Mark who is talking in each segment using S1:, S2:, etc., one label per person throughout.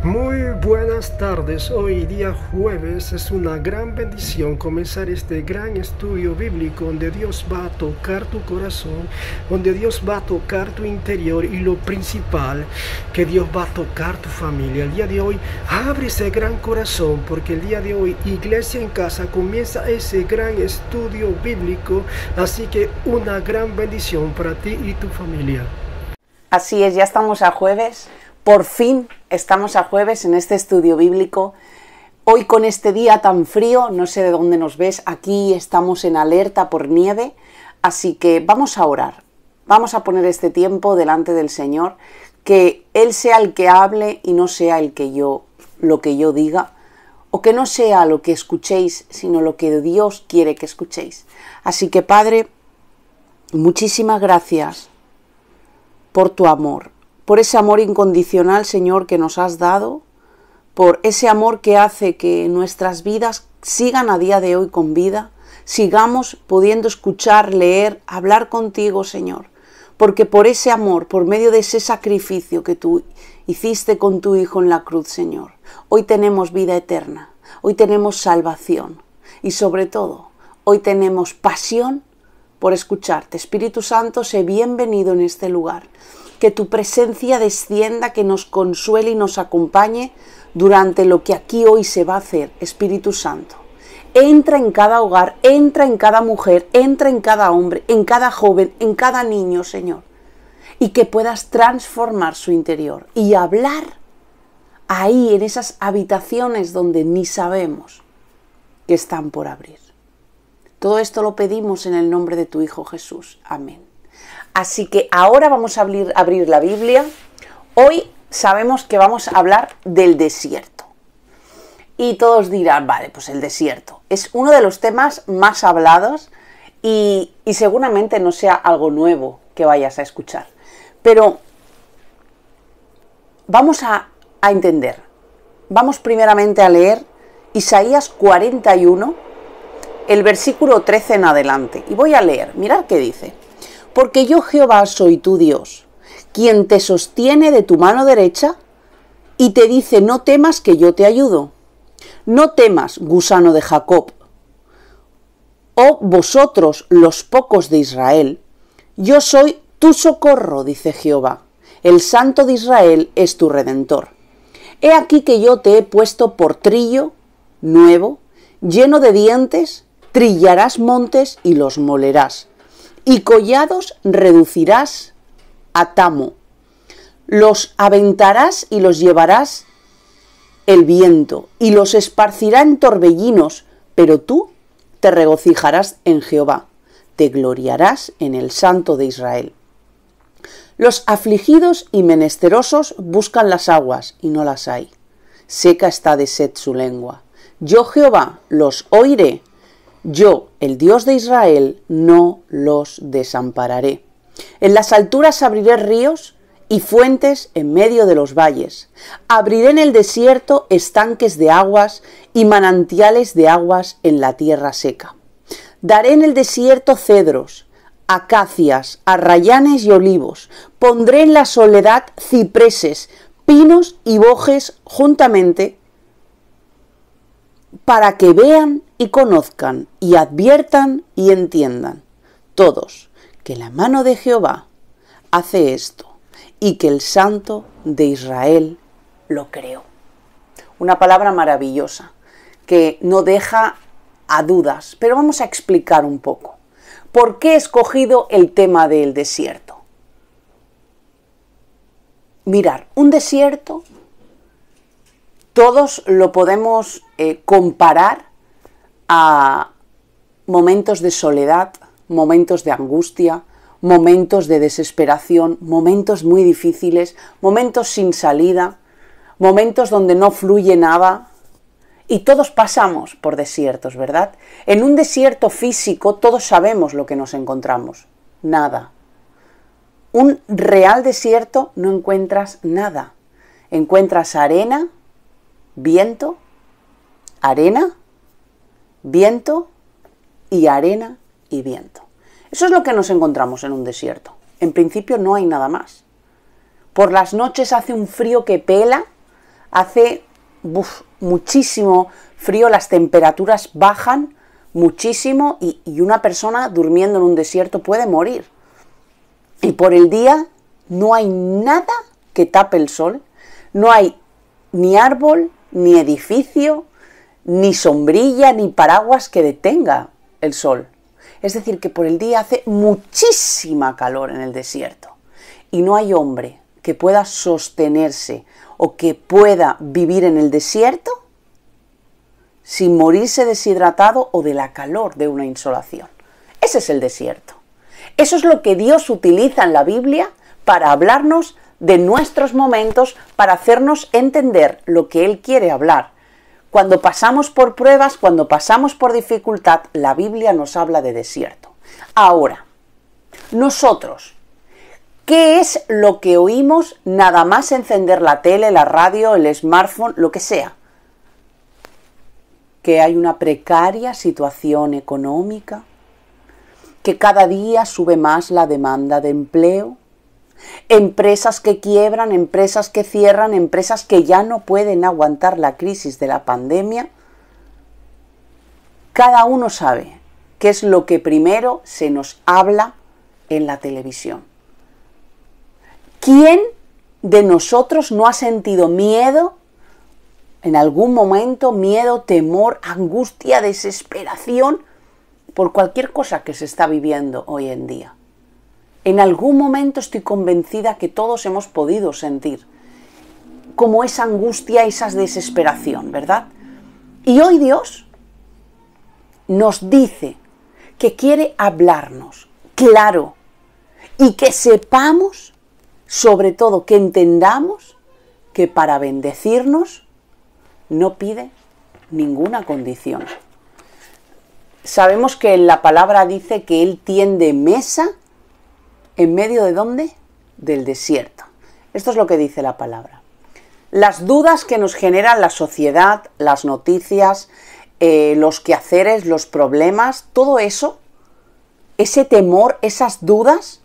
S1: Muy buenas tardes, hoy día jueves es una gran bendición comenzar este gran estudio bíblico donde Dios va a tocar tu corazón, donde Dios va a tocar tu interior y lo principal, que Dios va a tocar tu familia. El día de hoy abre ese gran corazón porque el día de hoy Iglesia en Casa comienza ese gran estudio bíblico, así que una gran bendición para ti y tu familia.
S2: Así es, ya estamos a jueves. Por fin estamos a jueves en este estudio bíblico. Hoy con este día tan frío, no sé de dónde nos ves, aquí estamos en alerta por nieve, así que vamos a orar. Vamos a poner este tiempo delante del Señor, que Él sea el que hable y no sea lo que yo diga, o que no sea lo que escuchéis, sino lo que Dios quiere que escuchéis. Así que Padre, muchísimas gracias por tu amor. Por ese amor incondicional, Señor, que nos has dado, por ese amor que hace que nuestras vidas sigan a día de hoy con vida, sigamos pudiendo escuchar, leer, hablar contigo, Señor, porque por ese amor, por medio de ese sacrificio que tú hiciste con tu Hijo en la cruz, Señor, hoy tenemos vida eterna, hoy tenemos salvación y sobre todo, hoy tenemos pasión por escucharte. Espíritu Santo, sé bienvenido en este lugar. Que tu presencia descienda, que nos consuele y nos acompañe durante lo que aquí hoy se va a hacer. Espíritu Santo, entra en cada hogar, entra en cada mujer, entra en cada hombre, en cada joven, en cada niño, Señor. Y que puedas transformar su interior y hablar ahí en esas habitaciones donde ni sabemos que están por abrir. Todo esto lo pedimos en el nombre de tu Hijo Jesús. Amén. Así que ahora vamos a abrir la Biblia. Hoy sabemos que vamos a hablar del desierto. Y todos dirán, vale, pues el desierto. Es uno de los temas más hablados y seguramente no sea algo nuevo que vayas a escuchar. Pero vamos a entender. Vamos primeramente a leer Isaías 41, el versículo 13 en adelante. Y voy a leer, mirad qué dice. Porque yo Jehová soy tu Dios, quien te sostiene de tu mano derecha y te dice, no temas que yo te ayudo. No temas, gusano de Jacob, o vosotros los pocos de Israel. Yo soy tu socorro, dice Jehová. El Santo de Israel es tu Redentor. He aquí que yo te he puesto por trillo nuevo, lleno de dientes, trillarás montes y los molerás. Y collados reducirás a tamo. Los aventarás y los llevarás el viento, y los esparcirá en torbellinos, pero tú te regocijarás en Jehová, te gloriarás en el Santo de Israel. Los afligidos y menesterosos buscan las aguas, y no las hay. Seca está de sed su lengua. Yo Jehová los oiré. Yo, el Dios de Israel, no los desampararé. En las alturas abriré ríos y fuentes en medio de los valles. Abriré en el desierto estanques de aguas y manantiales de aguas en la tierra seca. Daré en el desierto cedros, acacias, arrayanes y olivos. Pondré en la soledad cipreses, pinos y bojes juntamente, para que vean y conozcan y adviertan y entiendan todos que la mano de Jehová hace esto y que el Santo de Israel lo creó. Una palabra maravillosa que no deja a dudas, pero vamos a explicar un poco. ¿Por qué he escogido el tema del desierto? Mirar, un desierto todos lo podemos comparar a momentos de soledad, momentos de angustia, momentos de desesperación, momentos muy difíciles, momentos sin salida, momentos donde no fluye nada. Y todos pasamos por desiertos, ¿verdad? En un desierto físico todos sabemos lo que nos encontramos. Nada. Un real desierto no encuentras nada. Encuentras arena, viento, arena, viento y arena y viento. Eso es lo que nos encontramos en un desierto. En principio no hay nada más. Por las noches hace un frío que pela, hace muchísimo frío, las temperaturas bajan muchísimo y una persona durmiendo en un desierto puede morir. Y por el día no hay nada que tape el sol, no hay ni árbol, ni edificio, ni sombrilla, ni paraguas que detenga el sol. Es decir, que por el día hace muchísima calor en el desierto y no hay hombre que pueda sostenerse o que pueda vivir en el desierto sin morirse deshidratado o de la calor de una insolación. Ese es el desierto. Eso es lo que Dios utiliza en la Biblia para hablarnos de nuestros momentos, para hacernos entender lo que Él quiere hablar. Cuando pasamos por pruebas, cuando pasamos por dificultad, la Biblia nos habla de desierto. Ahora, nosotros, ¿qué es lo que oímos nada más encender la tele, la radio, el smartphone, lo que sea? Que hay una precaria situación económica, que cada día sube más la demanda de empleo, empresas que quiebran, empresas que cierran, empresas que ya no pueden aguantar la crisis de la pandemia. Cada uno sabe qué es lo que primero se nos habla en la televisión. ¿Quién de nosotros no ha sentido miedo en algún momento? Miedo, temor, angustia, desesperación por cualquier cosa que se está viviendo hoy en día. En algún momento estoy convencida que todos hemos podido sentir como esa angustia, esa desesperación, ¿verdad? Y hoy Dios nos dice que quiere hablarnos claro y que sepamos, sobre todo que entendamos, que para bendecirnos no pide ninguna condición. Sabemos que la palabra dice que Él tiende mesa ¿en medio de dónde? Del desierto. Esto es lo que dice la palabra. Las dudas que nos generan la sociedad, las noticias, los quehaceres, los problemas, todo eso, ese temor, esas dudas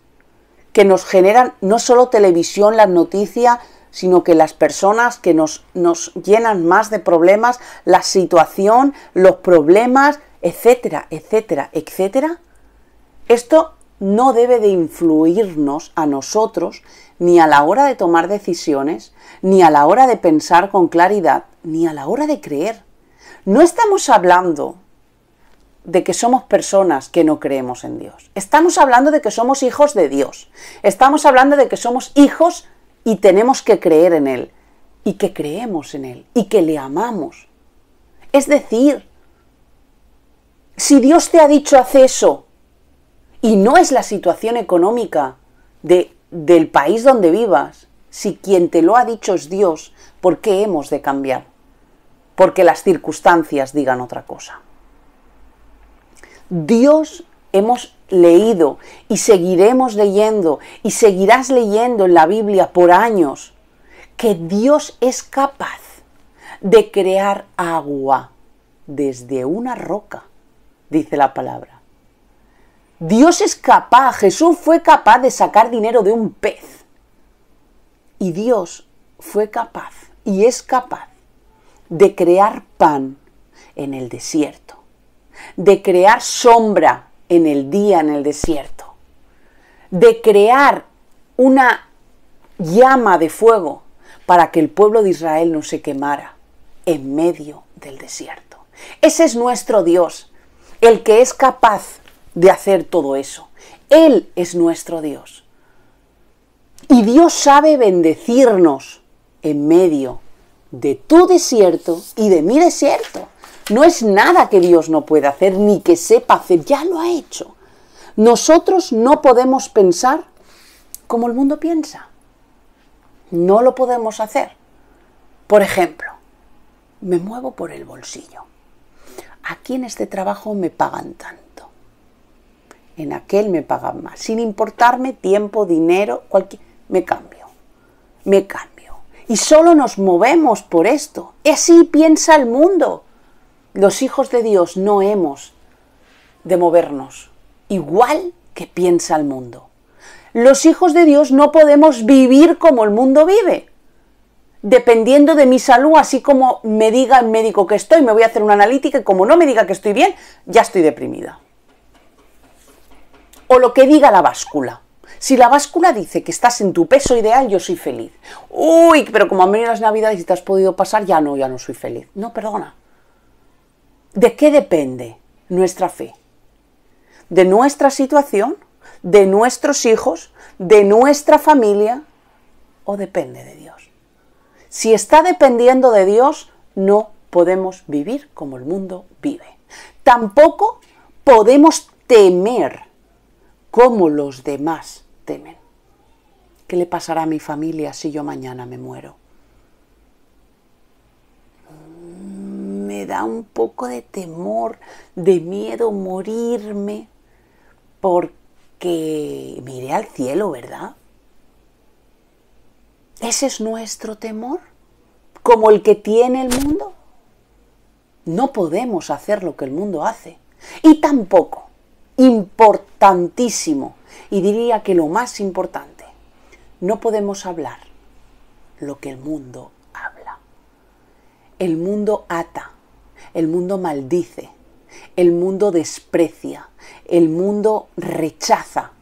S2: que nos generan no solo televisión, las noticias, sino que las personas que nos llenan más de problemas, la situación, los problemas, etcétera, etcétera, etcétera. Esto no debe de influirnos a nosotros ni a la hora de tomar decisiones, ni a la hora de pensar con claridad, ni a la hora de creer. No estamos hablando de que somos personas que no creemos en Dios. Estamos hablando de que somos hijos de Dios. Estamos hablando de que somos hijos y tenemos que creer en Él, y que creemos en Él, y que le amamos. Es decir, si Dios te ha dicho haz eso, y no es la situación económica del país donde vivas, si quien te lo ha dicho es Dios, ¿por qué hemos de cambiar? Porque las circunstancias digan otra cosa. Dios hemos leído y seguiremos leyendo y seguirás leyendo en la Biblia por años que Dios es capaz de crear agua desde una roca, dice la palabra. Dios es capaz, Jesús fue capaz de sacar dinero de un pez. Y Dios fue capaz y es capaz de crear pan en el desierto, de crear sombra en el día en el desierto, de crear una llama de fuego para que el pueblo de Israel no se quemara en medio del desierto. Ese es nuestro Dios, el que es capaz de hacer todo eso. Él es nuestro Dios. Y Dios sabe bendecirnos en medio de tu desierto y de mi desierto. No es nada que Dios no pueda hacer ni que sepa hacer, ya lo ha hecho. Nosotros no podemos pensar como el mundo piensa. No lo podemos hacer. Por ejemplo, me muevo por el bolsillo. Aquí en este trabajo me pagan tanto. En aquel me pagan más. Sin importarme tiempo, dinero, me cambio. Y solo nos movemos por esto. Así piensa el mundo. Los hijos de Dios no hemos de movernos igual que piensa el mundo. Los hijos de Dios no podemos vivir como el mundo vive. dependiendo de mi salud, así como me diga el médico que estoy, me voy a hacer una analítica y como no me diga que estoy bien, ya estoy deprimida. O lo que diga la báscula. Si la báscula dice que estás en tu peso ideal, yo soy feliz. Uy, pero como han venido las Navidades y te has podido pasar, ya no soy feliz. No, perdona. ¿De qué depende nuestra fe? ¿De nuestra situación? ¿De nuestros hijos? ¿De nuestra familia? ¿O depende de Dios? Si está dependiendo de Dios, no podemos vivir como el mundo vive. Tampoco podemos temer como los demás temen. ¿Qué le pasará a mi familia si yo mañana me muero? Me da un poco de temor, de miedo morirme, porque me iré al cielo, ¿verdad? ¿Ese es nuestro temor? ¿Como el que tiene el mundo? No podemos hacer lo que el mundo hace. Y tampoco, importantísimo, y diría que lo más importante, no podemos hablar lo que el mundo habla. El mundo ata, el mundo maldice, el mundo desprecia, el mundo rechaza.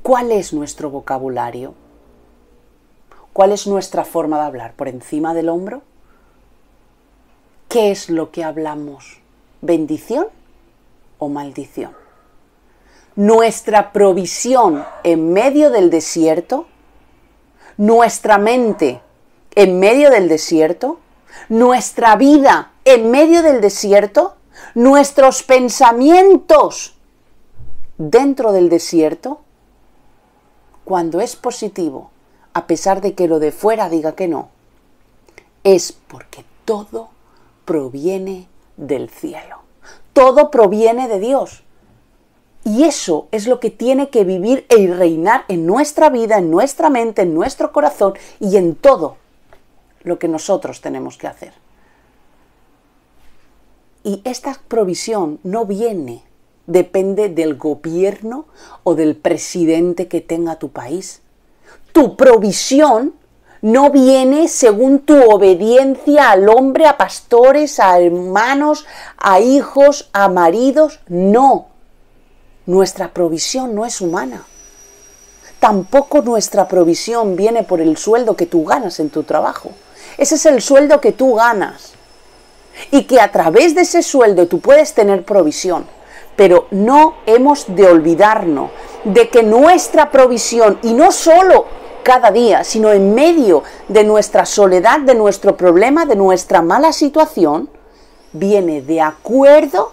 S2: ¿Cuál es nuestro vocabulario? ¿Cuál es nuestra forma de hablar? ¿Por encima del hombro? ¿Qué es lo que hablamos? ¿Bendición o maldición? Nuestra provisión en medio del desierto, nuestra mente en medio del desierto, nuestra vida en medio del desierto, nuestros pensamientos dentro del desierto, cuando es positivo, a pesar de que lo de fuera diga que no, es porque todo proviene del cielo. Todo proviene de Dios. Y eso es lo que tiene que vivir y reinar en nuestra vida, en nuestra mente, en nuestro corazón y en todo lo que nosotros tenemos que hacer. Y esta provisión no depende del gobierno o del presidente que tenga tu país. Tu provisión no viene según tu obediencia al hombre, a pastores, a hermanos, a hijos, a maridos. No. Nuestra provisión no es humana. Tampoco nuestra provisión viene por el sueldo que tú ganas en tu trabajo. Ese es el sueldo que tú ganas. Y que a través de ese sueldo tú puedes tener provisión. Pero no hemos de olvidarnos de que nuestra provisión, y no solo cada día, sino en medio de nuestra soledad, de nuestro problema, de nuestra mala situación, viene de acuerdo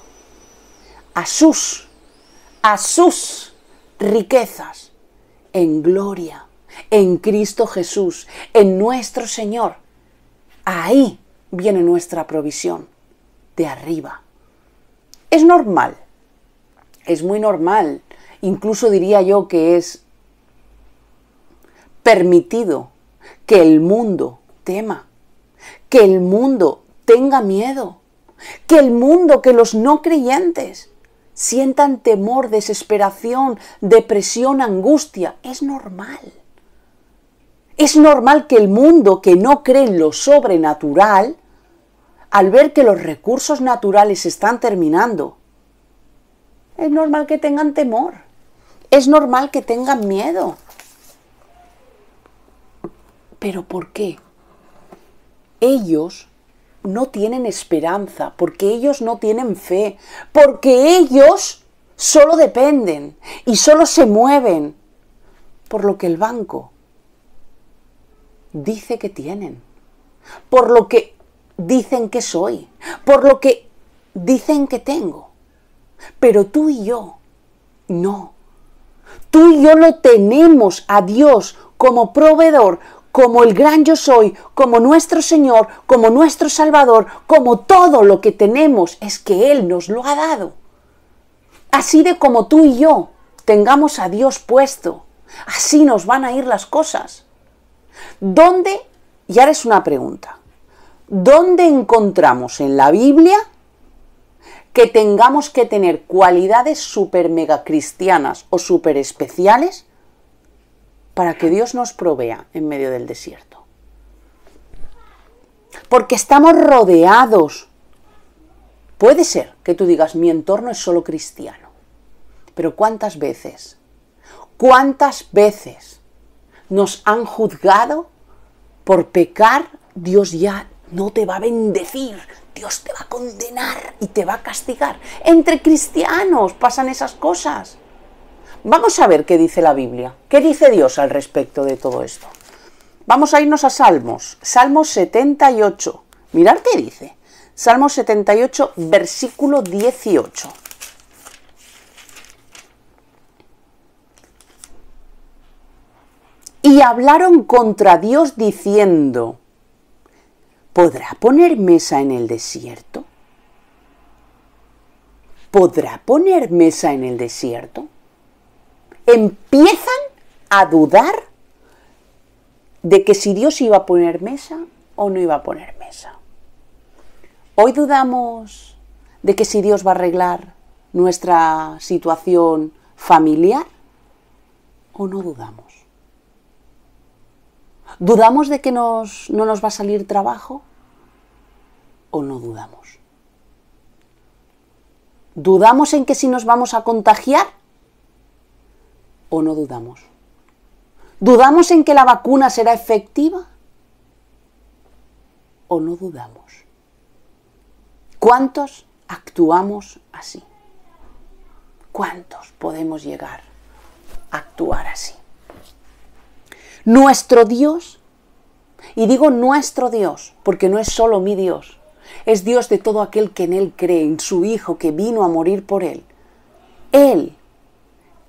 S2: a sus riquezas en gloria, en Cristo Jesús, en nuestro Señor. Ahí viene nuestra provisión, de arriba. Es normal, es muy normal, incluso diría yo que es permitido que el mundo tema, que el mundo tenga miedo, que el mundo, que los no creyentes sientan temor, desesperación, depresión, angustia. Es normal. Es normal que el mundo que no cree en lo sobrenatural, al ver que los recursos naturales se están terminando, es normal que tengan temor. Es normal que tengan miedo. ¿Pero por qué? Ellos no tienen esperanza, porque ellos no tienen fe, porque ellos solo dependen y solo se mueven por lo que el banco dice que tienen, por lo que dicen que soy, por lo que dicen que tengo. Pero tú y yo, no. Tú y yo lo tenemos a Dios como proveedor, como el gran yo soy, como nuestro Señor, como nuestro Salvador, como todo lo que tenemos es que Él nos lo ha dado. Así de como tú y yo tengamos a Dios puesto, así nos van a ir las cosas. ¿Dónde? Y ahora es una pregunta. ¿Dónde encontramos en la Biblia que tengamos que tener cualidades súper mega cristianas o súper especiales para que Dios nos provea en medio del desierto. Porque estamos rodeados. Puede ser que tú digas, mi entorno es solo cristiano. Pero ¿cuántas veces nos han juzgado por pecar? Dios ya no te va a bendecir, Dios te va a condenar y te va a castigar. Entre cristianos pasan esas cosas. Vamos a ver qué dice la Biblia, qué dice Dios al respecto de todo esto. Vamos a irnos a Salmos, Salmos 78. Mirad qué dice. Salmos 78, versículo 18. Y hablaron contra Dios diciendo, ¿podrá poner mesa en el desierto? ¿Podrá poner mesa en el desierto? Empiezan a dudar de que si Dios iba a poner mesa o no iba a poner mesa. Hoy dudamos de que si Dios va a arreglar nuestra situación familiar o no dudamos. ¿Dudamos de que no nos va a salir trabajo o no dudamos? ¿Dudamos en que si nos vamos a contagiar o no dudamos? ¿Dudamos en que la vacuna será efectiva o no dudamos? ¿Cuántos actuamos así? ¿Cuántos podemos llegar a actuar así? Nuestro Dios, y digo nuestro Dios, porque no es solo mi Dios, es Dios de todo aquel que en Él cree, en su Hijo que vino a morir por Él. Él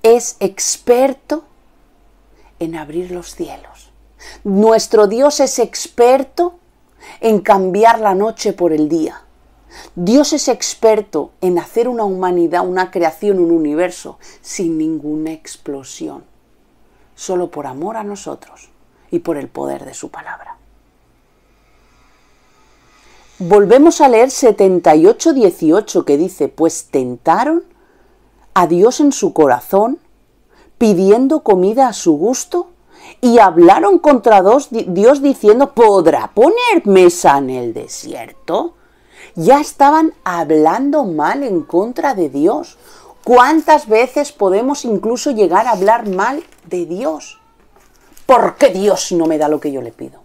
S2: es experto en abrir los cielos. Nuestro Dios es experto en cambiar la noche por el día. Dios es experto en hacer una humanidad, una creación, un universo sin ninguna explosión. Solo por amor a nosotros y por el poder de su palabra. Volvemos a leer 78:18 que dice, pues tentaron a Dios en su corazón, pidiendo comida a su gusto, y hablaron contra Dios diciendo, ¿podrá poner mesa en el desierto? Ya estaban hablando mal en contra de Dios. ¿Cuántas veces podemos incluso llegar a hablar mal de Dios? ¿Por qué Dios no me da lo que yo le pido?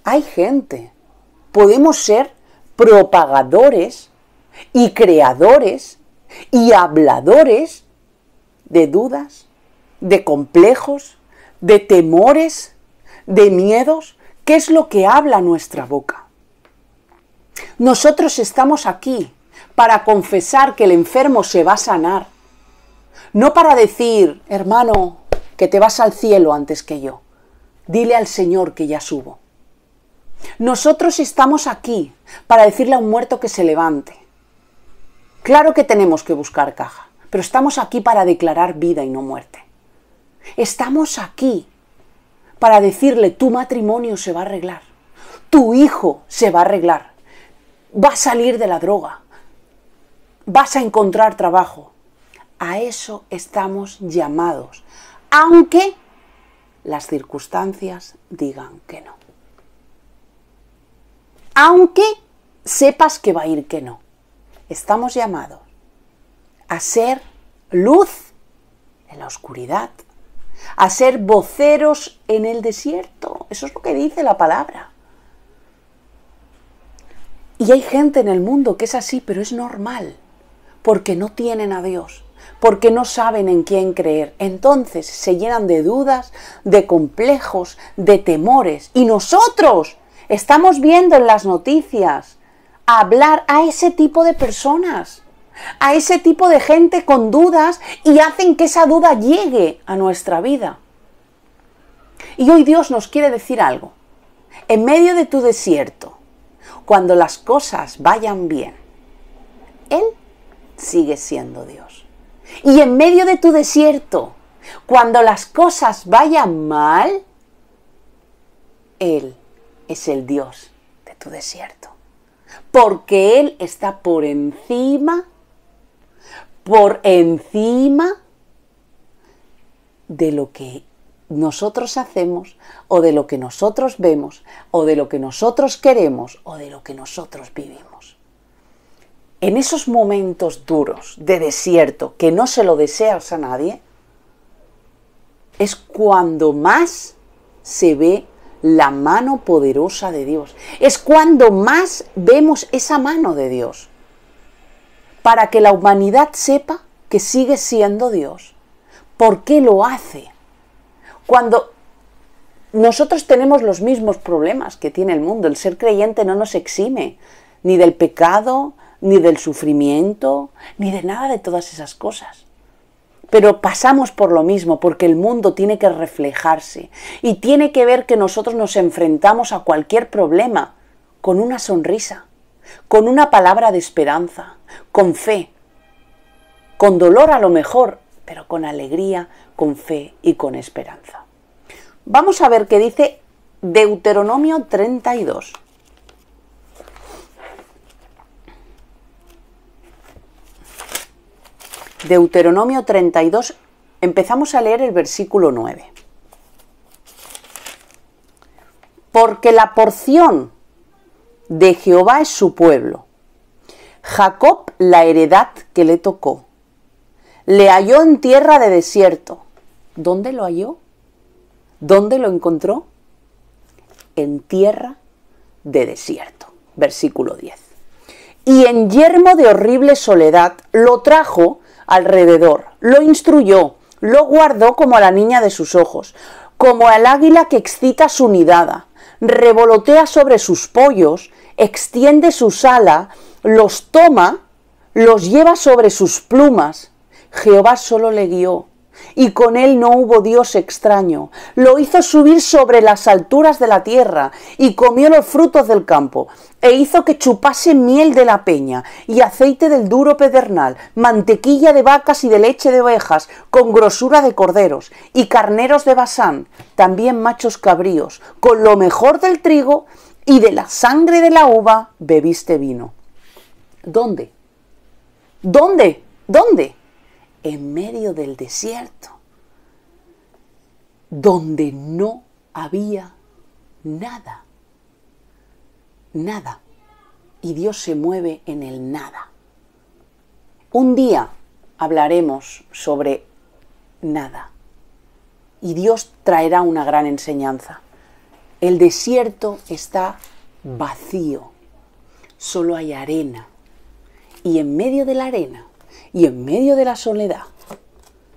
S2: Hay gente, podemos ser propagadores y creadores y habladores de dudas, de complejos, de temores, de miedos. ¿Qué es lo que habla nuestra boca? Nosotros estamos aquí para confesar que el enfermo se va a sanar. No para decir, hermano, que te vas al cielo antes que yo. Dile al Señor que ya subo. Nosotros estamos aquí para decirle a un muerto que se levante. Claro que tenemos que buscar caja, pero estamos aquí para declarar vida y no muerte. Estamos aquí para decirle, tu matrimonio se va a arreglar, tu hijo se va a arreglar, va a salir de la droga, vas a encontrar trabajo. A eso estamos llamados, aunque las circunstancias digan que no. Aunque sepas que va a ir que no. Estamos llamados a ser luz en la oscuridad, a ser voceros en el desierto. Eso es lo que dice la palabra. Y hay gente en el mundo que es así, pero es normal, porque no tienen a Dios, porque no saben en quién creer. Entonces se llenan de dudas, de complejos, de temores. Y nosotros estamos viendo en las noticias hablar a ese tipo de personas, a ese tipo de gente con dudas, y hacen que esa duda llegue a nuestra vida. Y hoy Dios nos quiere decir algo. En medio de tu desierto, cuando las cosas vayan bien, Él sigue siendo Dios. Y en medio de tu desierto, cuando las cosas vayan mal, Él es el Dios de tu desierto. Porque Él está por encima de lo que nosotros hacemos, o de lo que nosotros vemos, o de lo que nosotros queremos, o de lo que nosotros vivimos. En esos momentos duros de desierto que no se lo deseas a nadie, es cuando más se ve la mano poderosa de Dios. Es cuando más vemos esa mano de Dios. Para que la humanidad sepa que sigue siendo Dios. ¿Por qué lo hace? Cuando nosotros tenemos los mismos problemas que tiene el mundo, el ser creyente no nos exime ni del pecado, ni del sufrimiento, ni de nada de todas esas cosas. Pero pasamos por lo mismo, porque el mundo tiene que reflejarse y tiene que ver que nosotros nos enfrentamos a cualquier problema con una sonrisa, con una palabra de esperanza, con fe, con dolor a lo mejor, pero con alegría, con fe y con esperanza. Vamos a ver qué dice Deuteronomio 32. Deuteronomio 32, empezamos a leer el versículo 9. Porque la porción de Jehová es su pueblo, Jacob la heredad que le tocó. Le halló en tierra de desierto. ¿Dónde lo halló? ¿Dónde lo encontró? En tierra de desierto. Versículo 10. Y en yermo de horrible soledad lo trajo alrededor, lo instruyó, lo guardó como a la niña de sus ojos, como al águila que excita su nidada, revolotea sobre sus pollos, extiende sus alas, los toma, los lleva sobre sus plumas. Jehová solo le guió, y con él no hubo Dios extraño. Lo hizo subir sobre las alturas de la tierra, y comió los frutos del campo, e hizo que chupase miel de la peña, y aceite del duro pedernal, mantequilla de vacas y de leche de ovejas, con grosura de corderos, y carneros de Basán, también machos cabríos, con lo mejor del trigo, y de la sangre de la uva bebiste vino. ¿Dónde? ¿Dónde? ¿Dónde? En medio del desierto, donde no había nada, nada, y Dios se mueve en el nada. Un día hablaremos sobre nada, y Dios traerá una gran enseñanza. El desierto está vacío, solo hay arena, y en medio de la arena, y en medio de la soledad,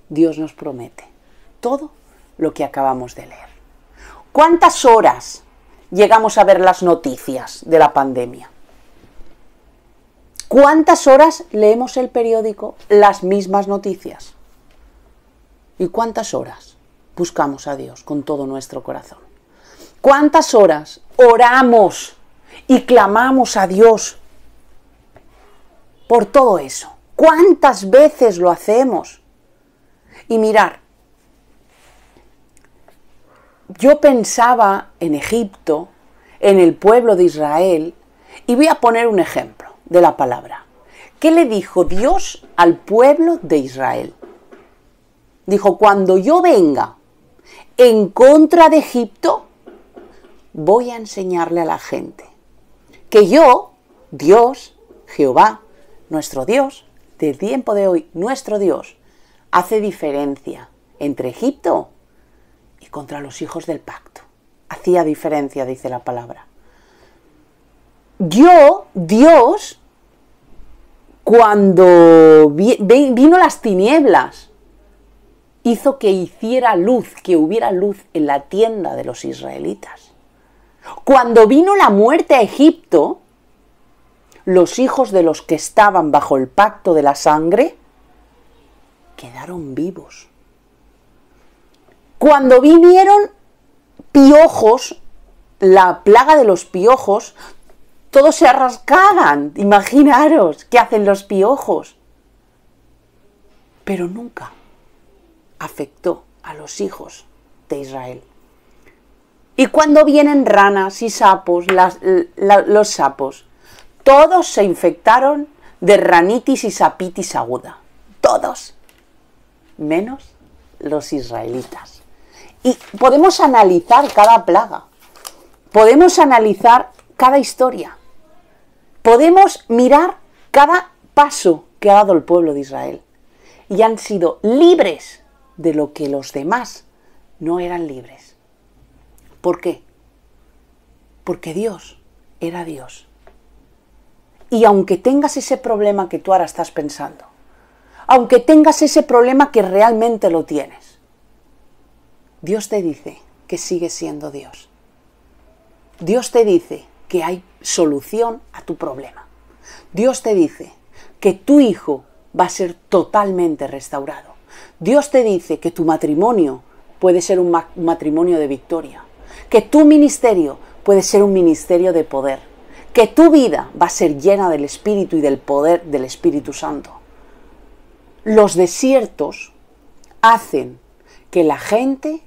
S2: Dios nos promete todo lo que acabamos de leer. ¿Cuántas horas llegamos a ver las noticias de la pandemia? ¿Cuántas horas leemos el periódico, las mismas noticias? ¿Y cuántas horas buscamos a Dios con todo nuestro corazón? ¿Cuántas horas oramos y clamamos a Dios por todo eso? ¿Cuántas veces lo hacemos? Y mirar, yo pensaba en Egipto, en el pueblo de Israel, y voy a poner un ejemplo de la palabra. ¿Qué le dijo Dios al pueblo de Israel? Dijo, cuando yo venga en contra de Egipto, voy a enseñarle a la gente que yo, Dios, Jehová, nuestro Dios, del tiempo de hoy, nuestro Dios, hace diferencia entre Egipto y contra los hijos del pacto. Hacía diferencia, dice la palabra. Yo, Dios, cuando vino las tinieblas, hizo que hiciera luz, que hubiera luz en la tienda de los israelitas. Cuando vino la muerte a Egipto, los hijos de los que estaban bajo el pacto de la sangre quedaron vivos. Cuando vinieron piojos, la plaga de los piojos, todos se rascaban. Imaginaros qué hacen los piojos. Pero nunca afectó a los hijos de Israel. Y cuando vienen ranas y sapos, los sapos, todos se infectaron de ranitis y sapitis aguda. Todos. Menos los israelitas. Y podemos analizar cada plaga, podemos analizar cada historia, podemos mirar cada paso que ha dado el pueblo de Israel. Y han sido libres de lo que los demás no eran libres. ¿Por qué? Porque Dios era Dios. Y aunque tengas ese problema que tú ahora estás pensando, aunque tengas ese problema que realmente lo tienes, Dios te dice que sigues siendo Dios. Dios te dice que hay solución a tu problema. Dios te dice que tu hijo va a ser totalmente restaurado. Dios te dice que tu matrimonio puede ser un matrimonio de victoria, que tu ministerio puede ser un ministerio de poder, que tu vida va a ser llena del Espíritu y del poder del Espíritu Santo. Los desiertos hacen que la gente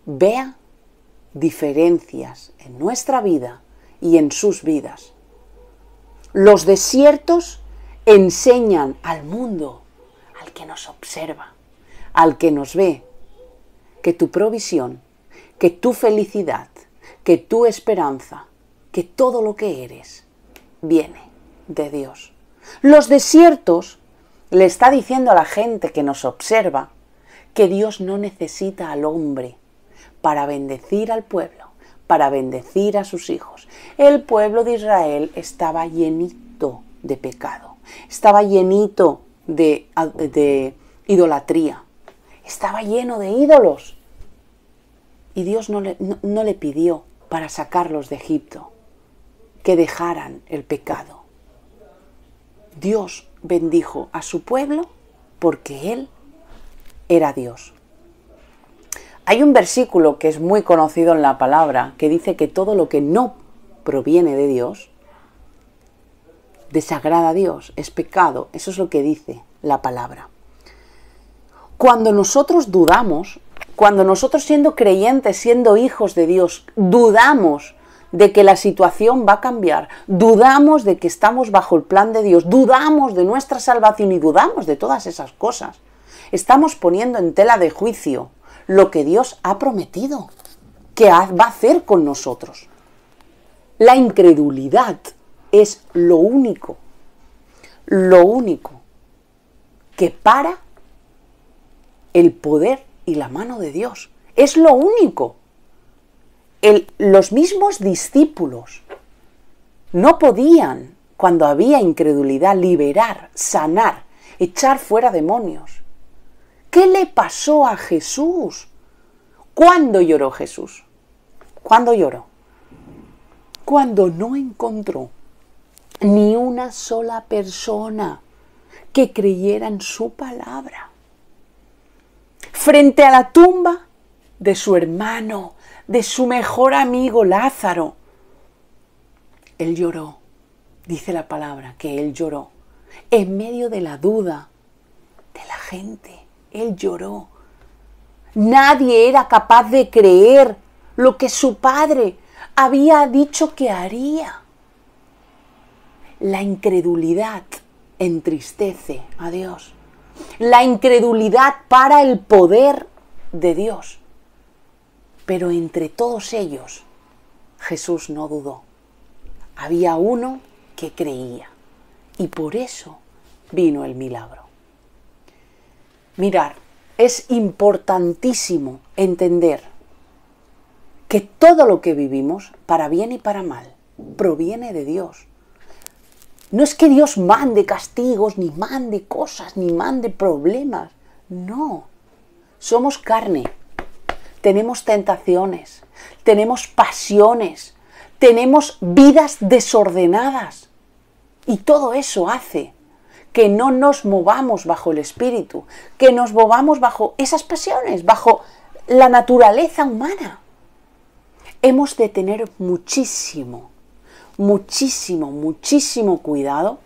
S2: vea diferencias en nuestra vida y en sus vidas. Los desiertos enseñan al mundo, al que nos observa, al que nos ve, que tu provisión, que tu felicidad, que tu esperanza, que todo lo que eres viene de Dios. Los desiertos le está diciendo a la gente que nos observa que Dios no necesita al hombre para bendecir al pueblo, para bendecir a sus hijos. El pueblo de Israel estaba llenito de pecado, estaba llenito de idolatría, estaba lleno de ídolos. Y Dios no le pidió para sacarlos de Egipto que dejaran el pecado. Dios bendijo a su pueblo porque Él era Dios. Hay un versículo que es muy conocido en la palabra que dice que todo lo que no proviene de Dios desagrada a Dios, es pecado. Eso es lo que dice la palabra. Cuando nosotros dudamos, cuando nosotros siendo creyentes, siendo hijos de Dios, dudamos de que la situación va a cambiar, dudamos de que estamos bajo el plan de Dios, dudamos de nuestra salvación y dudamos de todas esas cosas, estamos poniendo en tela de juicio lo que Dios ha prometido que va a hacer con nosotros. La incredulidad es lo único que para el poder y la mano de Dios. Es lo único. Los mismos discípulos no podían, cuando había incredulidad, liberar, sanar, echar fuera demonios. ¿Qué le pasó a Jesús? ¿Cuándo lloró Jesús? ¿Cuándo lloró? Cuando no encontró ni una sola persona que creyera en su palabra. Frente a la tumba de su hermano, de su mejor amigo Lázaro, Él lloró. Dice la palabra que Él lloró. En medio de la duda de la gente, Él lloró. Nadie era capaz de creer lo que su padre había dicho que haría. La incredulidad entristece a Dios. La incredulidad para el poder de Dios. Pero entre todos ellos, Jesús no dudó. Había uno que creía. Y por eso vino el milagro. Mirad, es importantísimo entender que todo lo que vivimos, para bien y para mal, proviene de Dios. No es que Dios mande castigos, ni mande cosas, ni mande problemas. No. Somos carne. Tenemos tentaciones. Tenemos pasiones. Tenemos vidas desordenadas. Y todo eso hace que no nos movamos bajo el Espíritu, que nos movamos bajo esas pasiones, bajo la naturaleza humana. Hemos de tener muchísimo cuidado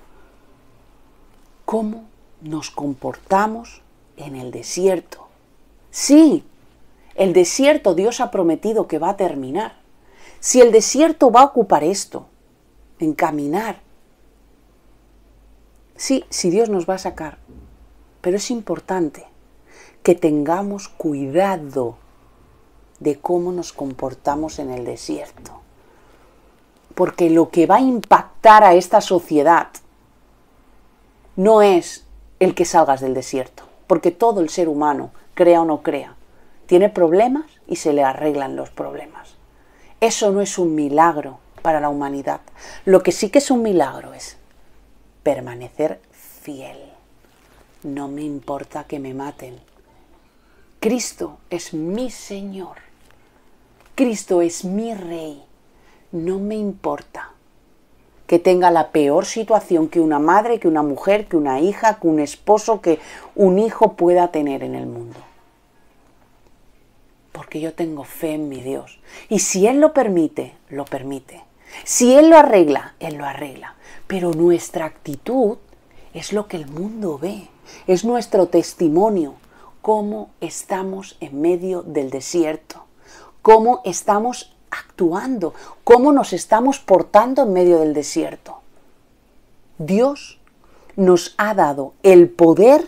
S2: cómo nos comportamos en el desierto. Sí, el desierto Dios ha prometido que va a terminar. Si el desierto va a ocupar esto, en caminar, sí, si Dios nos va a sacar, pero es importante que tengamos cuidado de cómo nos comportamos en el desierto. Porque lo que va a impactar a esta sociedad no es el que salgas del desierto, porque todo el ser humano, crea o no crea, tiene problemas y se le arreglan los problemas. Eso no es un milagro para la humanidad. Lo que sí que es un milagro es permanecer fiel. No me importa que me maten. Cristo es mi Señor. Cristo es mi Rey. No me importa que tenga la peor situación que una madre, que una mujer, que una hija, que un esposo, que un hijo pueda tener en el mundo. Porque yo tengo fe en mi Dios. Y si Él lo permite, lo permite. Si Él lo arregla, Él lo arregla. Pero nuestra actitud es lo que el mundo ve. Es nuestro testimonio. Cómo estamos en medio del desierto. Cómo estamos actuando. Cómo nos estamos portando en medio del desierto. Dios nos ha dado el poder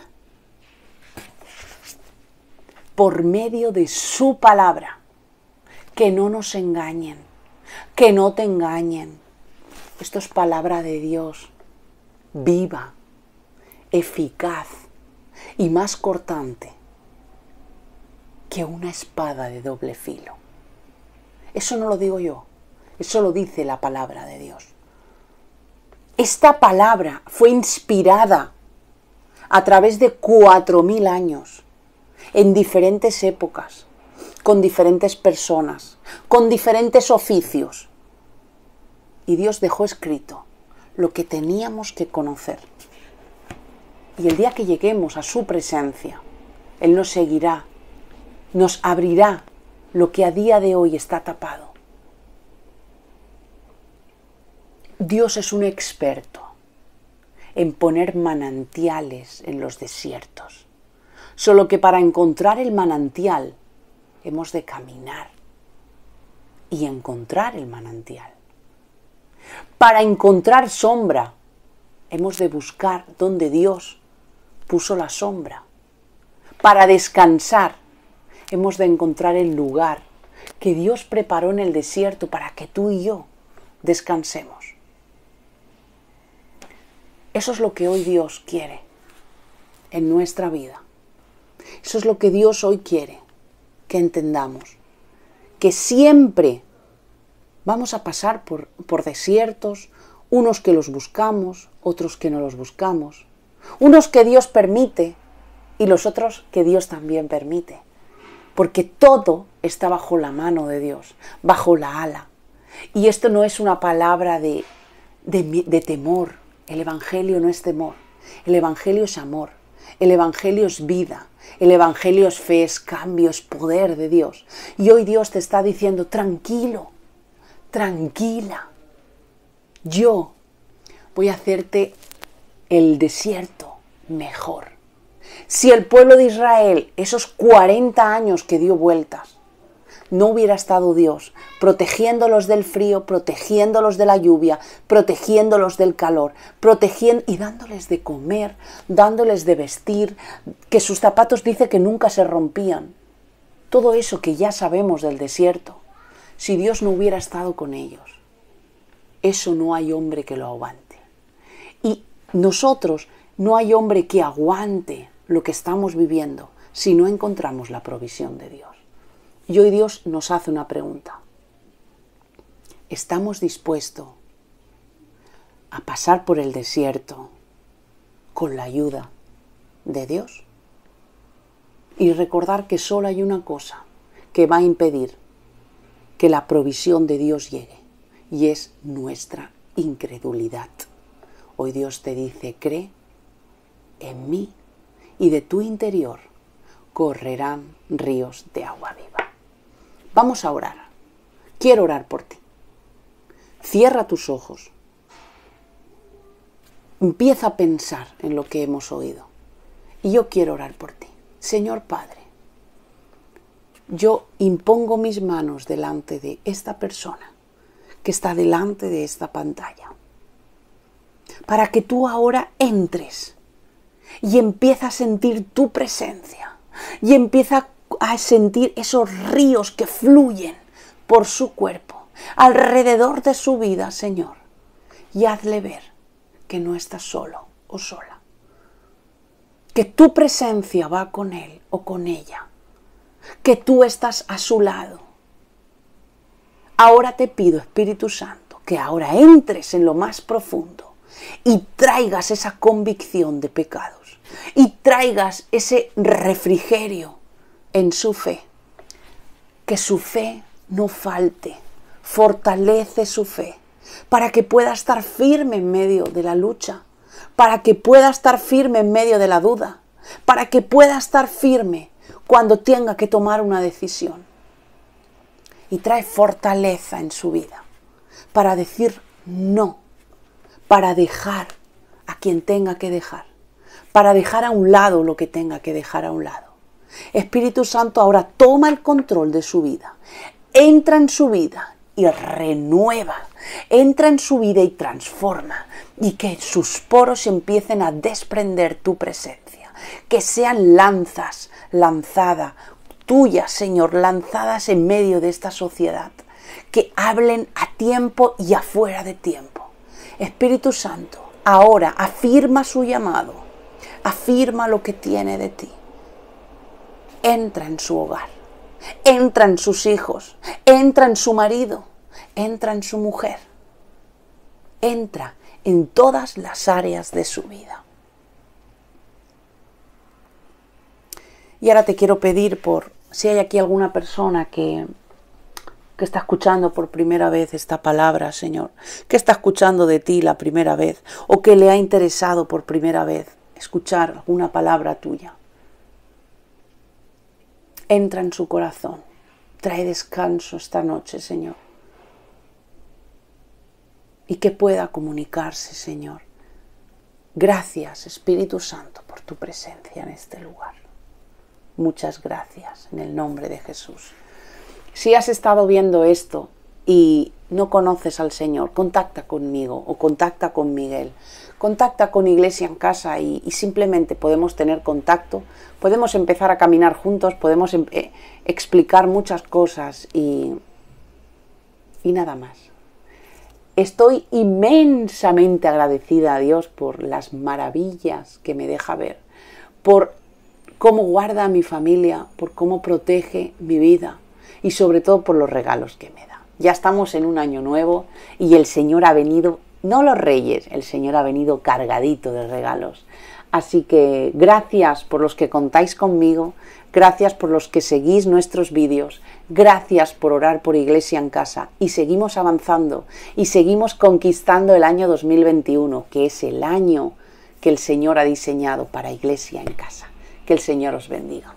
S2: por medio de su palabra. Que no nos engañen, que no te engañen. Esto es palabra de Dios, viva, eficaz y más cortante que una espada de doble filo. Eso no lo digo yo, eso lo dice la palabra de Dios. Esta palabra fue inspirada a través de 4000 años. En diferentes épocas, con diferentes personas, con diferentes oficios. Y Dios dejó escrito lo que teníamos que conocer. Y el día que lleguemos a su presencia, Él nos seguirá, nos abrirá lo que a día de hoy está tapado. Dios es un experto en poner manantiales en los desiertos. Solo que para encontrar el manantial hemos de caminar y encontrar el manantial. Para encontrar sombra hemos de buscar donde Dios puso la sombra. Para descansar hemos de encontrar el lugar que Dios preparó en el desierto para que tú y yo descansemos. Eso es lo que hoy Dios quiere en nuestra vida. Eso es lo que Dios hoy quiere que entendamos. Que siempre vamos a pasar por desiertos, unos que los buscamos, otros que no los buscamos. Unos que Dios permite y los otros que Dios también permite. Porque todo está bajo la mano de Dios, bajo la ala. Y esto no es una palabra de temor. El Evangelio no es temor. El Evangelio es amor. El Evangelio es vida. El Evangelio es fe, es cambio, es poder de Dios. Y hoy Dios te está diciendo, tranquilo, tranquila. Yo voy a hacerte el desierto mejor. Si el pueblo de Israel, esos 40 años que dio vueltas, no hubiera estado Dios protegiéndolos del frío, protegiéndolos de la lluvia, protegiéndolos del calor, protegiendo y dándoles de comer, dándoles de vestir, que sus zapatos dice que nunca se rompían. Todo eso que ya sabemos del desierto, si Dios no hubiera estado con ellos, eso no hay hombre que lo aguante. Y nosotros no hay hombre que aguante lo que estamos viviendo si no encontramos la provisión de Dios. Y hoy Dios nos hace una pregunta. ¿Estamos dispuestos a pasar por el desierto con la ayuda de Dios? Y recordar que solo hay una cosa que va a impedir que la provisión de Dios llegue, y es nuestra incredulidad. Hoy Dios te dice, cree en mí y de tu interior correrán ríos de agua viva. Vamos a orar. Quiero orar por ti. Cierra tus ojos. Empieza a pensar en lo que hemos oído. Y yo quiero orar por ti. Señor Padre, yo impongo mis manos delante de esta persona que está delante de esta pantalla, para que tú ahora entres y empieza a sentir tu presencia, y empieza a sentir esos ríos que fluyen por su cuerpo, alrededor de su vida, Señor. Y hazle ver que no estás solo o sola, que tu presencia va con él o con ella, que tú estás a su lado. Ahora te pido, Espíritu Santo, que ahora entres en lo más profundo y traigas esa convicción de pecados y traigas ese refrigerio en su fe, que su fe no falte, fortalece su fe para que pueda estar firme en medio de la lucha, para que pueda estar firme en medio de la duda, para que pueda estar firme cuando tenga que tomar una decisión. Y trae fortaleza en su vida para decir no, para dejar a quien tenga que dejar, para dejar a un lado lo que tenga que dejar a un lado. Espíritu Santo ahora toma el control de su vida, entra en su vida y renueva, entra en su vida y transforma, y que sus poros empiecen a desprender tu presencia, que sean lanzas lanzadas, tuyas, Señor, lanzadas en medio de esta sociedad, que hablen a tiempo y afuera de tiempo. Espíritu Santo, ahora afirma su llamado, afirma lo que tiene de ti. Entra en su hogar, entra en sus hijos, entra en su marido, entra en su mujer, entra en todas las áreas de su vida. Y ahora te quiero pedir por si hay aquí alguna persona que está escuchando por primera vez esta palabra, Señor, que está escuchando de ti la primera vez, o que le ha interesado por primera vez escuchar alguna palabra tuya. Entra en su corazón, trae descanso esta noche, Señor, y que pueda comunicarse, Señor. Gracias, Espíritu Santo, por tu presencia en este lugar. Muchas gracias, en el nombre de Jesús. Si has estado viendo esto y no conoces al Señor, contacta conmigo o contacta con Miguel. Contacta con Iglesia en Casa y simplemente podemos tener contacto, podemos empezar a caminar juntos, podemos explicar muchas cosas y nada más. Estoy inmensamente agradecida a Dios por las maravillas que me deja ver, por cómo guarda a mi familia, por cómo protege mi vida y sobre todo por los regalos que me da. Ya estamos en un año nuevo y el Señor ha venido, no los Reyes, el Señor ha venido cargadito de regalos. Así que gracias por los que contáis conmigo, gracias por los que seguís nuestros vídeos, gracias por orar por Iglesia en Casa y seguimos avanzando y seguimos conquistando el año 2021, que es el año que el Señor ha diseñado para Iglesia en Casa. Que el Señor os bendiga.